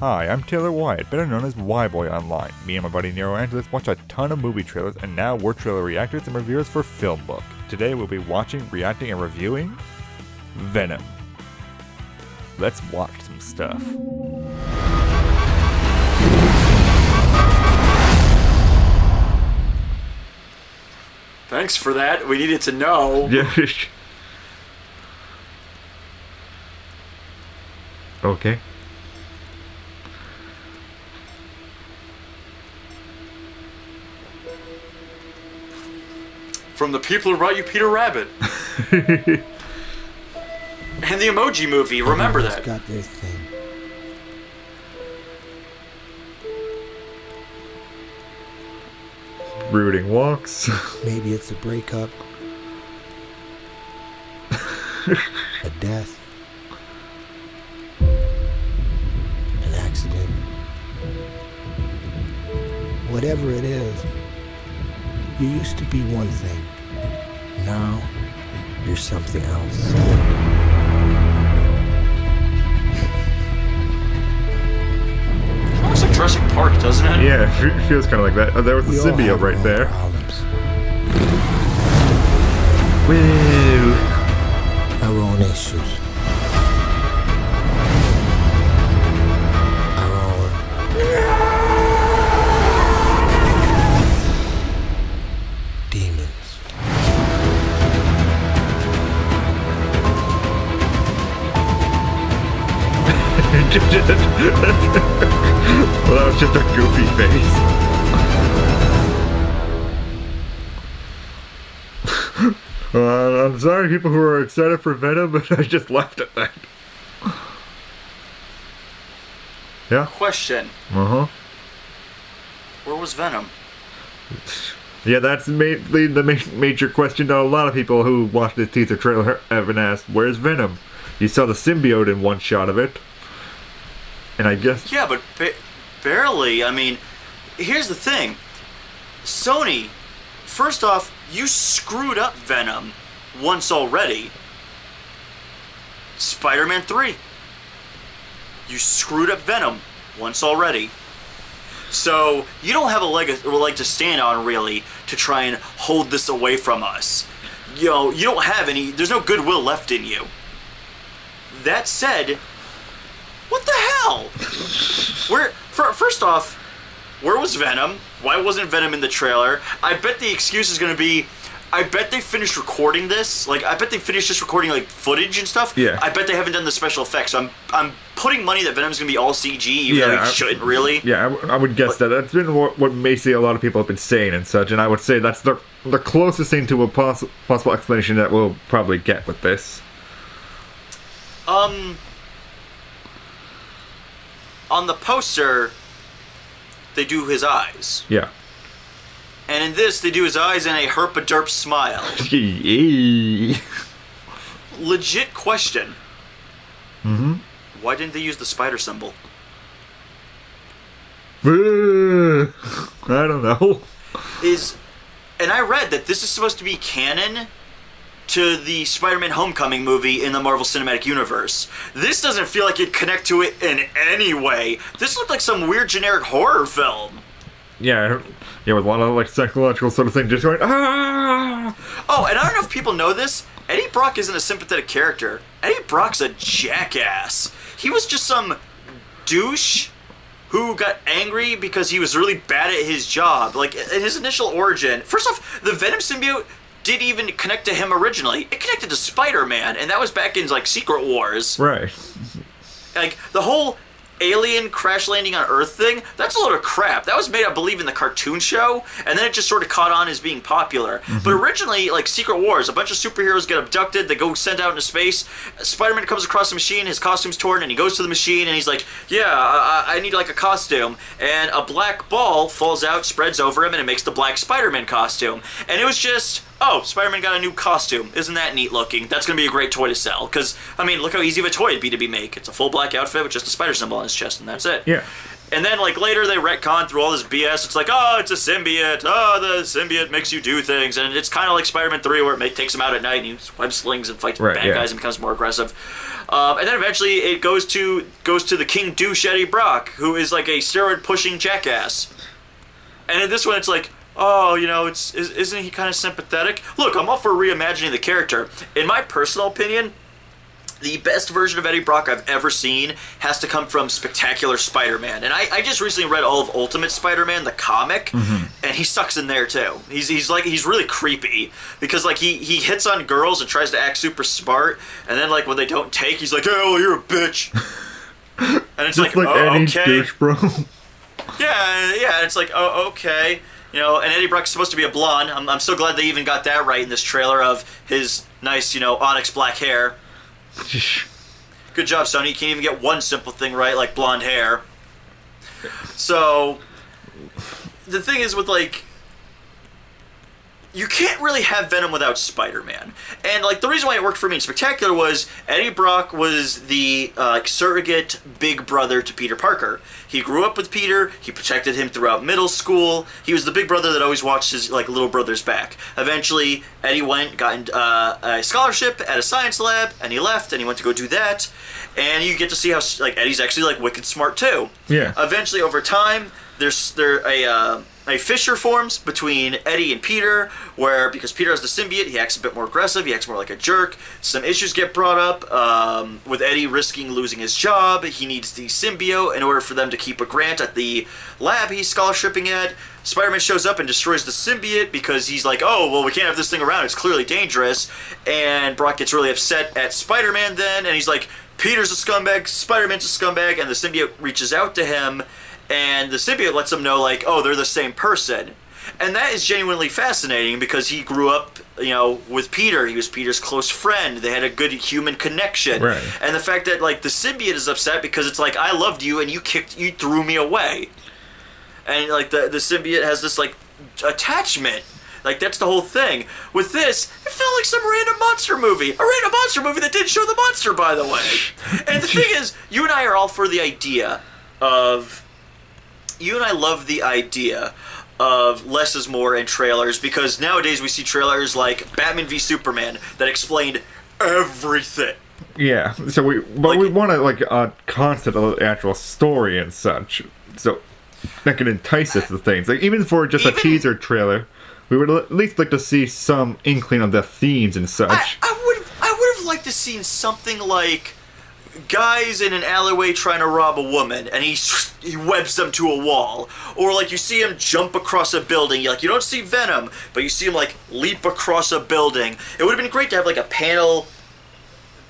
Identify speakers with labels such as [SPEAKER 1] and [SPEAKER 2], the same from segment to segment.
[SPEAKER 1] Hi, I'm Taylor Wyatt, better known as Y-Boy online. Me and my buddy Nero Angeles watch a ton of movie trailers, and now we're trailer reactors and reviewers for FilmBook. Today we'll be watching, reacting, and reviewing Venom. Let's watch some stuff.
[SPEAKER 2] Thanks for that. We needed to know.
[SPEAKER 1] Okay.
[SPEAKER 2] From the people who brought you Peter Rabbit. And the Emoji Movie. Remember that.
[SPEAKER 3] Got their thing.
[SPEAKER 1] Brooding walks.
[SPEAKER 3] Maybe it's a breakup. A death. An accident. Whatever it is, you used to be one thing. Now, you're something else.
[SPEAKER 2] Looks like Jurassic Park, doesn't it?
[SPEAKER 1] Yeah, it feels kind of like that. Oh, there was the symbiote right there. Woo!
[SPEAKER 3] Our own issues. Our own. Demons.
[SPEAKER 1] Well, that was just a goofy face. I'm sorry, people who are excited for Venom, but I just laughed at that. Yeah?
[SPEAKER 2] Question.
[SPEAKER 1] Uh-huh.
[SPEAKER 2] Where was Venom?
[SPEAKER 1] Yeah, that's mainly the major question that a lot of people who watched this teaser trailer have been asked. Where's Venom? You saw the symbiote in one shot of it. And I guess...
[SPEAKER 2] Yeah, but barely. I mean, here's the thing. Sony, first off, you screwed up Venom once already. Spider-Man 3. You screwed up Venom once already. So, you don't have a leg to stand on, really, to try and hold this away from us. You know, you don't have any... There's no goodwill left in you. That said... What the hell? First off, where was Venom? Why wasn't Venom in the trailer? I bet the excuse is going to be, I bet they finished recording this. Like, I bet they finished just recording, like, footage and stuff.
[SPEAKER 1] Yeah.
[SPEAKER 2] I bet they haven't done the special effects. So I'm putting money that Venom's going to be all CG, even though it shouldn't really.
[SPEAKER 1] Yeah, I would guess that. That's been what basically a lot of people have been saying and such, and I would say that's the closest thing to a possible explanation that we'll probably get with this.
[SPEAKER 2] On the poster, they do his eyes.
[SPEAKER 1] Yeah.
[SPEAKER 2] And in this, they do his eyes in a herp-a-derp smile. Legit question.
[SPEAKER 1] Mm-hmm.
[SPEAKER 2] Why didn't they use the spider symbol?
[SPEAKER 1] I don't know.
[SPEAKER 2] And I read that this is supposed to be canon to the Spider-Man Homecoming movie in the Marvel Cinematic Universe. This doesn't feel like it'd connect to it in any way. This looked like some weird generic horror film.
[SPEAKER 1] Yeah, with a lot of like psychological sort of thing, just going ah.
[SPEAKER 2] Oh, and I don't know if people know this. Eddie Brock isn't a sympathetic character. Eddie Brock's a jackass. He was just some douche who got angry because he was really bad at his job. Like, in his initial origin, first off, the Venom symbiote didn't even connect to him originally. It connected to Spider-Man, and that was back in, like, Secret Wars.
[SPEAKER 1] Right.
[SPEAKER 2] Like, the whole alien crash landing on Earth thing, that's a load of crap. That was made, I believe, in the cartoon show, and then it just sort of caught on as being popular. Mm-hmm. But originally, like, Secret Wars, a bunch of superheroes get abducted, they go sent out into space, Spider-Man comes across a machine, his costume's torn, and he goes to the machine, and he's like, yeah, I need, like, a costume. And a black ball falls out, spreads over him, and it makes the black Spider-Man costume. And it was just... Oh, Spider-Man got a new costume. Isn't that neat looking? That's going to be a great toy to sell. Because, I mean, look how easy of a toy it'd be to make. It's a full black outfit with just a spider symbol on his chest, and that's it.
[SPEAKER 1] Yeah.
[SPEAKER 2] And then, like, later they retcon through all this BS. It's like, oh, it's a symbiote. Oh, the symbiote makes you do things. And it's kind of like Spider-Man 3 where it takes him out at night and he web slings and fights bad guys and becomes more aggressive. And then eventually it goes to the King douche Eddie Brock, who is like a steroid pushing jackass. And in this one, it's like, oh, isn't he kind of sympathetic? Look, I'm all for reimagining the character. In my personal opinion, the best version of Eddie Brock I've ever seen has to come from Spectacular Spider-Man. And I just recently read all of Ultimate Spider-Man, the comic, and he sucks in there too. He's really creepy because like he hits on girls and tries to act super smart, and then like when they don't take, he's like, "Oh, you're a bitch." And it's
[SPEAKER 1] Just
[SPEAKER 2] like, oh,
[SPEAKER 1] any
[SPEAKER 2] okay.
[SPEAKER 1] douche, bro.
[SPEAKER 2] Yeah, it's like, oh, okay. And Eddie Brock's supposed to be a blonde. I'm so glad they even got that right in this trailer of his nice, onyx black hair. Good job, Sony. You can't even get one simple thing right, like blonde hair. So, the thing is with, like, you can't really have Venom without Spider-Man. And, like, the reason why it worked for me in Spectacular was Eddie Brock was the surrogate big brother to Peter Parker. He grew up with Peter. He protected him throughout middle school. He was the big brother that always watched his, like, little brother's back. Eventually, Eddie got a scholarship at a science lab, and he left, and he went to go do that. And you get to see how, like, Eddie's actually, like, wicked smart, too.
[SPEAKER 1] Yeah.
[SPEAKER 2] Eventually, over time, a fissure forms between Eddie and Peter, where because Peter has the symbiote, he acts a bit more aggressive, he acts more like a jerk. Some issues get brought up with Eddie risking losing his job. He needs the symbiote in order for them to keep a grant at the lab he's scholarshiping at. Spider-Man shows up and destroys the symbiote because he's like, oh, well, we can't have this thing around, it's clearly dangerous. And Brock gets really upset at Spider-Man then, and he's like, Peter's a scumbag, Spider-Man's a scumbag, and the symbiote reaches out to him, and the symbiote lets him know, like, oh, they're the same person. And that is genuinely fascinating because he grew up, with Peter. He was Peter's close friend. They had a good human connection.
[SPEAKER 1] Right.
[SPEAKER 2] And the fact that, like, the symbiote is upset because it's like, I loved you and you threw me away. And, like, the symbiote has this, like, attachment. Like, that's the whole thing. With this, it felt like some random monster movie. A random monster movie that didn't show the monster, by the way. And the thing is, you and I are all for the idea of... You and I love the idea of less is more in trailers because nowadays we see trailers like Batman v Superman that explained everything.
[SPEAKER 1] Yeah, so we want to like a concept of the actual story and such, so that can entice us to things. Like even for just a teaser trailer, we would at least like to see some inkling of the themes and such.
[SPEAKER 2] I would have liked to see something like guys in an alleyway trying to rob a woman and he webs them to a wall, or like you see him jump across a building. You don't see Venom, but you see him like leap across a building. It would have been great to have like a panel,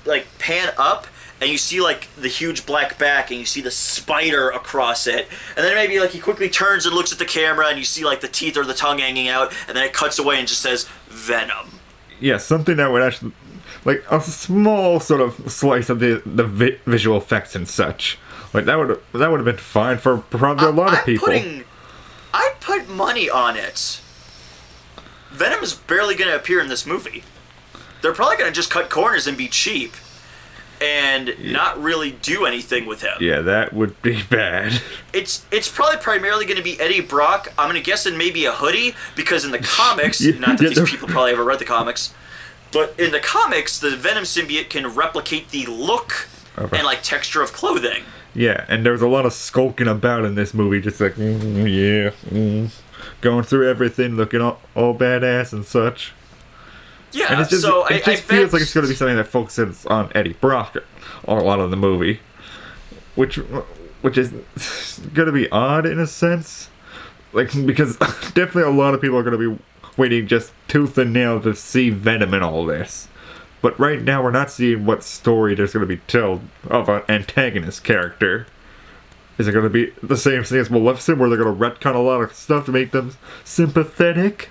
[SPEAKER 2] like pan up, and you see like the huge black back and you see the spider across it, and then maybe like he quickly turns and looks at the camera and you see like the teeth or the tongue hanging out, and then it cuts away and just says Venom.
[SPEAKER 1] Yeah, something that would actually, like a small sort of slice of the visual effects and such. Like that would have been fine for probably a lot of people.
[SPEAKER 2] I'd put money on it. Venom is barely going to appear in this movie. They're probably going to just cut corners and be cheap and not really do anything with him.
[SPEAKER 1] Yeah, that would be bad.
[SPEAKER 2] It's probably primarily going to be Eddie Brock. I'm going to guess in maybe a hoodie because in the comics, not that these people probably ever read the comics, but in the comics, the Venom symbiote can replicate the look and like texture of clothing.
[SPEAKER 1] Yeah, and there's a lot of skulking about in this movie, just like, going through everything, looking all badass and such.
[SPEAKER 2] Yeah,
[SPEAKER 1] and it just feels like it's going to be something that focuses on Eddie Brock a lot of the movie, which is going to be odd in a sense, like because definitely a lot of people are going to be waiting just tooth and nail to see Venom in all this. But right now we're not seeing what story there's going to be told of an antagonist character. Is it going to be the same thing as Maleficent, where they're going to retcon a lot of stuff to make them sympathetic?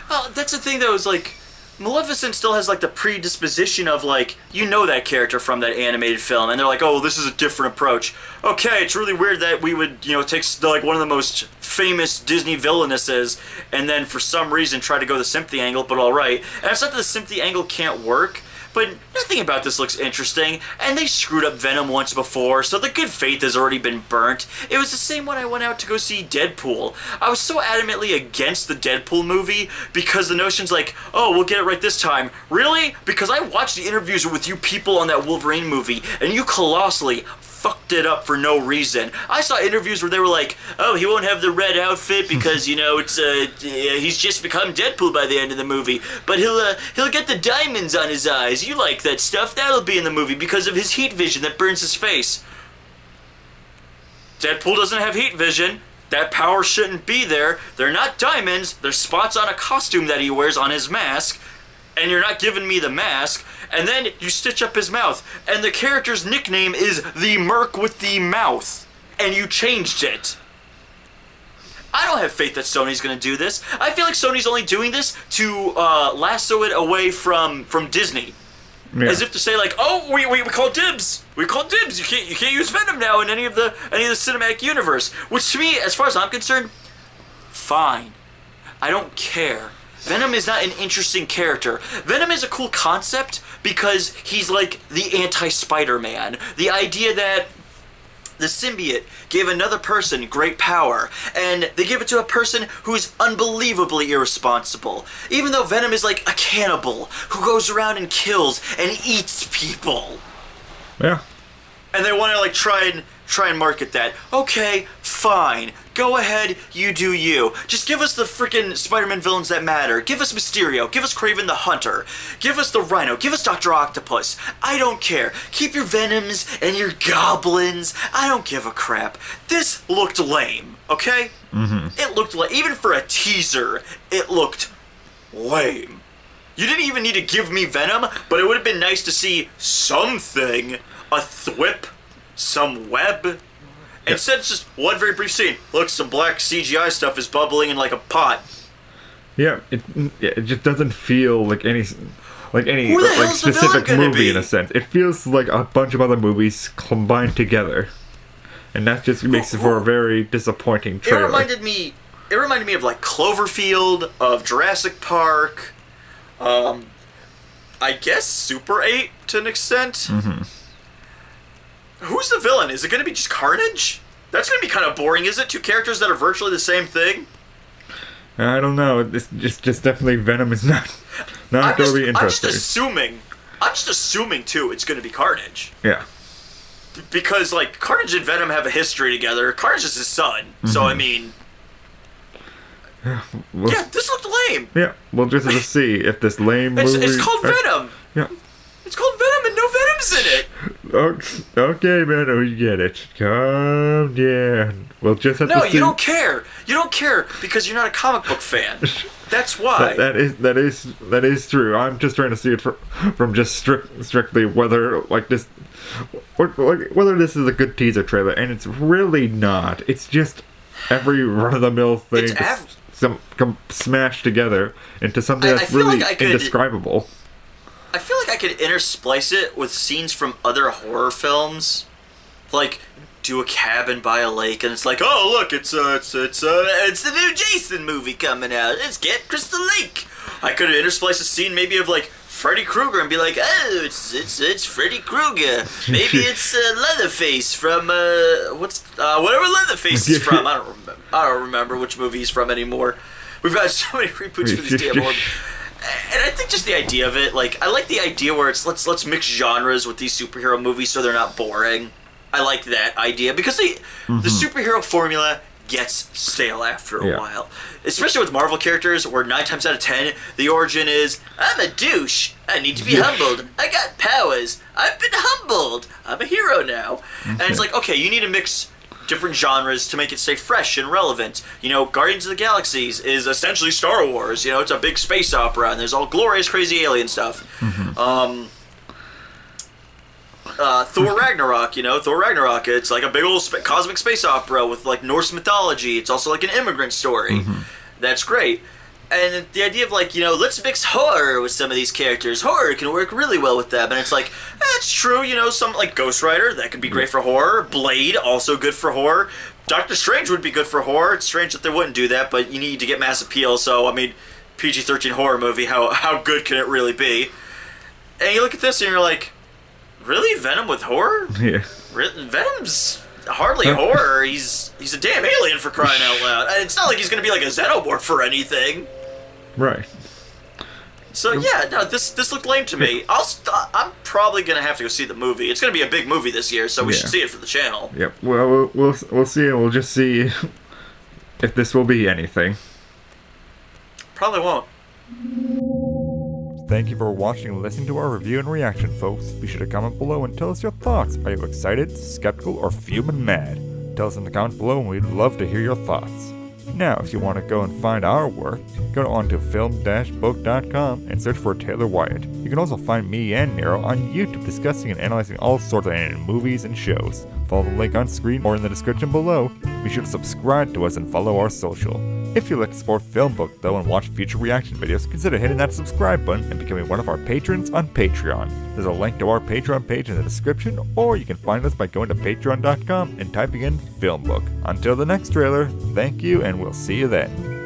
[SPEAKER 2] Oh, that's the thing though, is like Maleficent still has like the predisposition of like, that character from that animated film, and they're like, oh, well, this is a different approach. Okay, it's really weird that we would, take like one of the most famous Disney villainesses and then for some reason try to go the sympathy angle, but alright. And it's not that the sympathy angle can't work, but nothing about this looks interesting, and they screwed up Venom once before, so the good faith has already been burnt. It was the same when I went out to go see Deadpool. I was so adamantly against the Deadpool movie because the notion's like, oh, we'll get it right this time. Really? Because I watched the interviews with you people on that Wolverine movie, and you colossally fucked it up for no reason. I saw interviews where they were like, oh, he won't have the red outfit because, it's he's just become Deadpool by the end of the movie, but he'll get the diamonds on his eyes. You like that stuff? That'll be in the movie because of his heat vision that burns his face. Deadpool doesn't have heat vision. That power shouldn't be there. They're not diamonds. They're spots on a costume that he wears on his mask. And you're not giving me the mask, and then you stitch up his mouth, and the character's nickname is the Merc with the Mouth, and you changed it. I don't have faith that Sony's gonna do this. I feel like Sony's only doing this to lasso it away from Disney. Yeah. As if to say like, oh, we call dibs. We call dibs. You can't use Venom now in any of the cinematic universe. Which to me, as far as I'm concerned, fine. I don't care. Venom is not an interesting character. Venom is a cool concept because he's like the anti-Spider-Man. The idea that the symbiote gave another person great power, and they give it to a person who's unbelievably irresponsible. Even though Venom is like a cannibal who goes around and kills and eats people.
[SPEAKER 1] Yeah.
[SPEAKER 2] And they want to like try and market that. Okay, fine. Go ahead, you do you. Just give us the freaking Spider-Man villains that matter. Give us Mysterio. Give us Kraven the Hunter. Give us the Rhino. Give us Dr. Octopus. I don't care. Keep your Venoms and your Goblins. I don't give a crap. This looked lame, okay? Mm-hmm. It looked lame. Even for a teaser, it looked lame. You didn't even need to give me Venom, but it would have been nice to see something. A thwip. Some web. Instead, it's just one very brief scene. Look, some black CGI stuff is bubbling in like a pot.
[SPEAKER 1] Yeah, it just doesn't feel like any specific movie in a sense. It feels like a bunch of other movies combined together, and that just makes it for a very disappointing trailer.
[SPEAKER 2] It reminded me of like Cloverfield, of Jurassic Park, I guess Super 8 to an extent. Mm-hmm. Who's the villain? Is it going to be just Carnage? That's going to be kind of boring, is it? Two characters that are virtually the same thing?
[SPEAKER 1] I don't know. It's just definitely Venom is not going to be interesting.
[SPEAKER 2] I'm just assuming, too, it's going to be Carnage.
[SPEAKER 1] Yeah.
[SPEAKER 2] Because, like, Carnage and Venom have a history together. Carnage is his son. Mm-hmm. So, I mean... Yeah, this looked lame.
[SPEAKER 1] Yeah, we'll just have to see if this lame movie...
[SPEAKER 2] It's called Venom.
[SPEAKER 1] Yeah.
[SPEAKER 2] It's called Venom and no Venom's in it.
[SPEAKER 1] Okay, man, we get it. Come down. We'll just have to see.
[SPEAKER 2] No, you don't care. You don't care because you're not a comic book fan. That's why.
[SPEAKER 1] That is true. I'm just trying to see it from just strictly whether whether this is a good teaser trailer, and it's really not. It's just every run-of-the-mill thing smashed together into something that's really indescribable.
[SPEAKER 2] I feel like I could intersplice it with scenes from other horror films, like do a cabin by a lake, and it's like, oh look, it's the new Jason movie coming out. Let's get Crystal Lake. I could interspliced a scene maybe of like Freddy Krueger and be like, oh, it's Freddy Krueger. Maybe it's Leatherface from whatever Leatherface is from. I don't remember which movie he's from anymore. We've got so many reboots for this damn horror. And I think just the idea of it, like, I like the idea where it's let's mix genres with these superhero movies so they're not boring. I like that idea because the superhero formula gets stale after a while. Especially with Marvel characters where 9 times out of 10 the origin is, I'm a douche, I need to be humbled, I got powers, I've been humbled, I'm a hero now. And it's like, okay, you need to mix different genres to make it stay fresh and relevant. You know, Guardians of the Galaxy is essentially Star Wars. You know, it's a big space opera, and there's all glorious, crazy alien stuff. Mm-hmm. Thor Ragnarok, it's like a big old cosmic space opera with like Norse mythology. It's also like an immigrant story. Mm-hmm. That's great. And the idea of like, let's mix horror with some of these characters. Horror can work really well with them. And it's like, that's true, some like Ghost Rider, that could be great for horror. Blade, also good for horror. Doctor Strange would be good for horror. It's strange that they wouldn't do that, but you need to get mass appeal. So, I mean, PG-13 horror movie, how good can it really be? And you look at this and you're like, really? Venom with horror?
[SPEAKER 1] Yeah.
[SPEAKER 2] Venom's hardly horror. He's a damn alien, for crying out loud. It's not like he's going to be like a xenomorph or anything.
[SPEAKER 1] Right.
[SPEAKER 2] So yeah, no, this looked lame to me. I'm probably gonna have to go see the movie. It's gonna be a big movie this year, so we should see it for the channel.
[SPEAKER 1] Yep. Well, we'll see, and we'll just see if this will be anything.
[SPEAKER 2] Probably won't.
[SPEAKER 1] Thank you for watching and listening to our review and reaction, folks. Be sure to comment below and tell us your thoughts. Are you excited, skeptical, or fuming mad? Tell us in the comments below, and we'd love to hear your thoughts. Now, if you want to go and find our work, go on to film-book.com and search for Taylor Wyatt. You can also find me and Nero on YouTube discussing and analyzing all sorts of animated movies and shows. Follow the link on screen or in the description below. Be sure to subscribe to us and follow our social. If you'd like to support FilmBook though and watch future reaction videos, consider hitting that subscribe button and becoming one of our patrons on Patreon. There's a link to our Patreon page in the description, or you can find us by going to patreon.com and typing in FilmBook. Until the next trailer, thank you and we'll see you then.